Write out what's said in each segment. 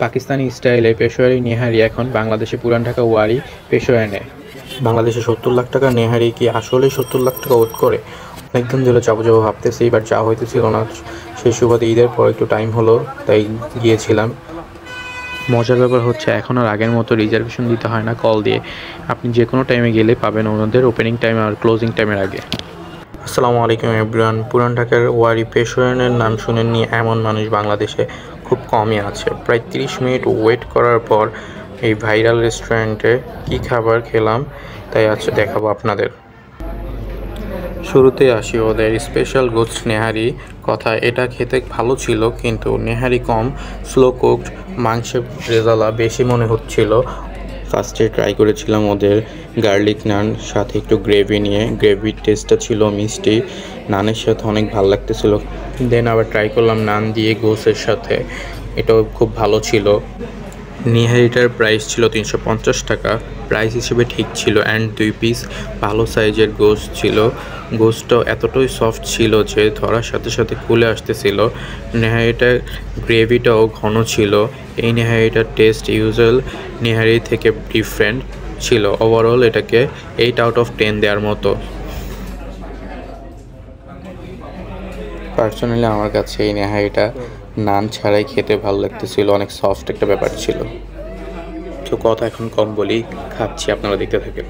পাকিস্তানি স্টাইলে পেশোয়ারি নেহারি এখন বাংলাদেশে পুরান ঢাকা ওয়ারি পেশোয়া নেয়। বাংলাদেশে ৭০ লাখ টাকা নেহারি কি আসলেই ৭০ লাখ টাকা ওয়েট করে? অনেকদিন ধরে যাবো যাবো ভাবতেছি, বাট যাওয়া হইতেছিল না। সেই সুবাদে ঈদের পর একটু টাইম হলো, তাই গিয়েছিলাম। মজার ব্যাপার হচ্ছে এখন আর আগের মতো রিজার্ভেশন দিতে হয় না কল দিয়ে। আপনি যে কোনো টাইমে গেলে পাবেন ওনাদের ওপেনিং টাইম আর ক্লোজিং টাইমের আগে। আসসালামু আলাইকুম এভরিওয়ান। পুরান ঢাকার ওয়ারি পেশোয়ারের নাম শুনেননি এমন মানুষ বাংলাদেশে খুব কমই আছে। প্রায় 30 মিনিট ওয়েট করার পর এই ভাইরাল রেস্টুরেন্টে কী খাবার খেলাম তাই আজকে দেখাবো আপনাদের। শুরুতে আসি ওদের স্পেশাল গোস্ট নেহারি কথা। এটা খেতে ভালো ছিল, কিন্তু নেহারি কম, স্লো কুকড, মাংসের রেজালা বেশি মনে হচ্ছিল। ফার্স্টে ট্রাই করেছিলাম ওদের গার্লিক নান, সাথে একটু গ্রেভি নিয়ে। গ্রেভির টেস্টটা ছিল মিষ্টি, নানের সাথে অনেক ভালো লাগতেছিল। দেন আবার ট্রাই করলাম নান দিয়ে গোসের সাথে, এটাও খুব ভালো ছিল। নেহারিটার প্রাইস ছিল 350 টাকা, প্রাইস হিসেবে ঠিক ছিল। অ্যান্ড 2 পিস ভালো সাইজের গোস্ট ছিল। গোস্টটাও এতটাই সফট ছিল যে ধরার সাথে সাথে খুলে আসতেছিল। নেহারিটার গ্রেভিটাও ঘন ছিল। এই নেহারিটার টেস্ট ইউজুয়াল নেহারি থেকে ডিফারেন্ট ছিল। ওভারঅল এটাকে 8 আউট অফ 10 দেওয়ার মতো। পার্সোনালি আমার কাছে এই নেহারিটা নান ছাড়াই খেতে ভালো লাগতেছিল, অনেক সফট একটা ব্যাপার ছিল। তো কথা এখন কম বলি, খাচ্ছি, আপনারা দেখতে থাকেন।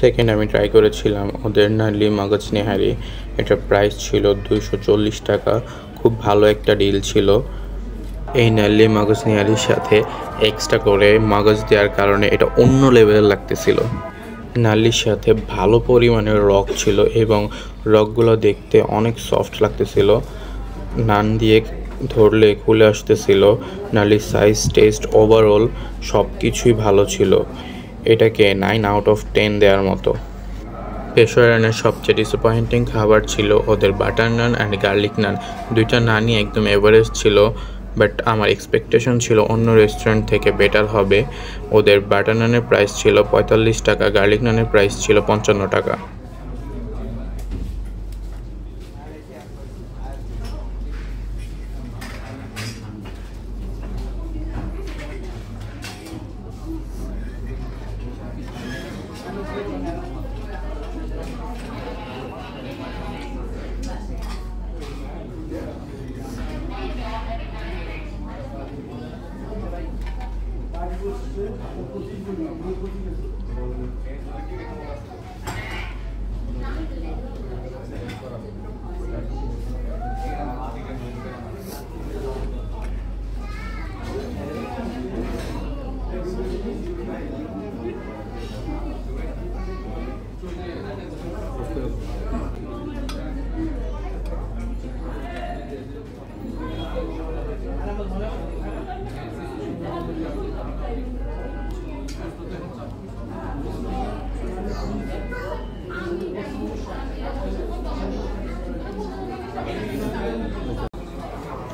সেকেন্ড আমি ট্রাই করেছিলাম ওদের নালি মগজ নেহারি। এটার প্রাইস ছিল 240 টাকা, খুব ভালো একটা ডিল ছিল। এই নালি মগজ নেহারির সাথে এক্সট্রা করে মগজ দেওয়ার কারণে এটা অন্য লেভেলের লাগতেছিল। নালির সাথে ভালো পরিমাণের রক ছিল এবং রকগুলো দেখতে অনেক সফট লাগতেছিল। নান দিয়ে ধরলে খুলে আসতেছিল। নালির সাইজ, টেস্ট, ওভারঅল সব কিছুই ভালো ছিল। এটাকে 9 আউট অফ 10 দেওয়ার মতো। পেশোয়ারের সবচেয়ে ডিসঅ্যাপয়েন্টিং খাবার ছিল ওদের বাটার নান অ্যান্ড গার্লিক নান। দুইটা নানই একদম এভারেজ ছিল, বাট আমার এক্সপেকটেশন ছিল অন্য রেস্টুরেন্ট থেকে বেটার হবে। ওদের বাটার নানের প্রাইস ছিল 45 টাকা, গার্লিক নানের প্রাইস ছিল 55 টাকা।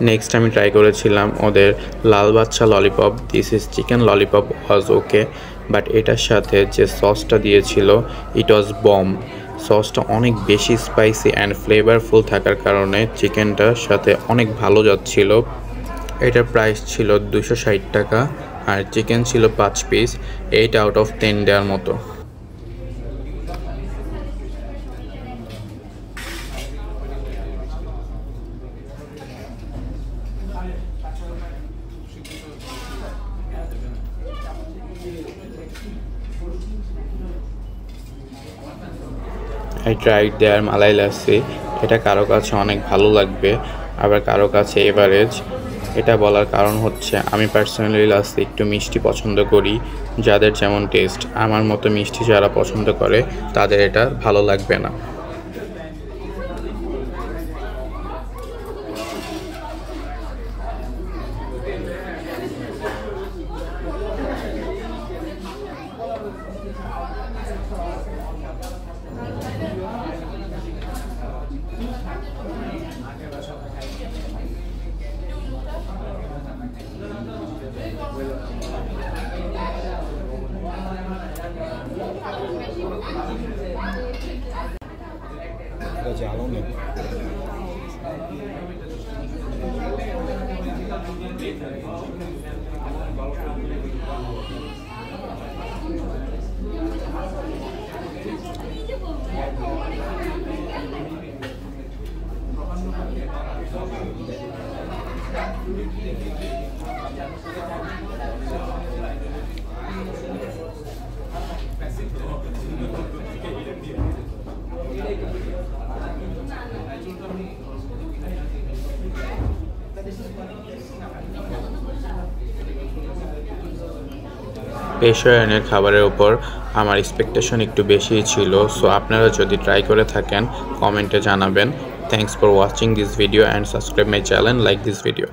নেক্সট আমি ট্রাই করেছিলাম ওদের Lal Badsha lollipop. This is chicken lollipop, was okay, but এটার সাথে যে সসটা দিয়েছিল ইট ওয়াজ বম। সসটা অনেক বেশি স্পাইসি অ্যান্ড ফ্লেভারফুল থাকার কারণে চিকেনটার সাথে অনেক ভালো যাচ্ছিল। এটার প্রাইস ছিল 260 টাকা আর চিকেন ছিল 5 পিস, 8 আউট অফ 10 দেওয়ার মতো। I tried their মালাই লাসি। এটা কারো কাছে অনেক ভালো লাগবে, আবার কারো কাছে এভারেজ। এটা বলার কারণ হচ্ছে আমি পার্সোনালি লাসি একটু মিষ্টি পছন্দ করি। যাদের যেমন টেস্ট, আমার মতো মিষ্টি যারা পছন্দ করে তাদের এটা ভালো লাগবে না। পেশোয়ারের খাবারের উপর আমার এক্সপেকটেশন একটু বেশিই ছিল, সো আপনারা যদি ট্রাই করে থাকেন কমেন্টে জানাবেন। Thanks for watching this video and subscribe my channel, like this video.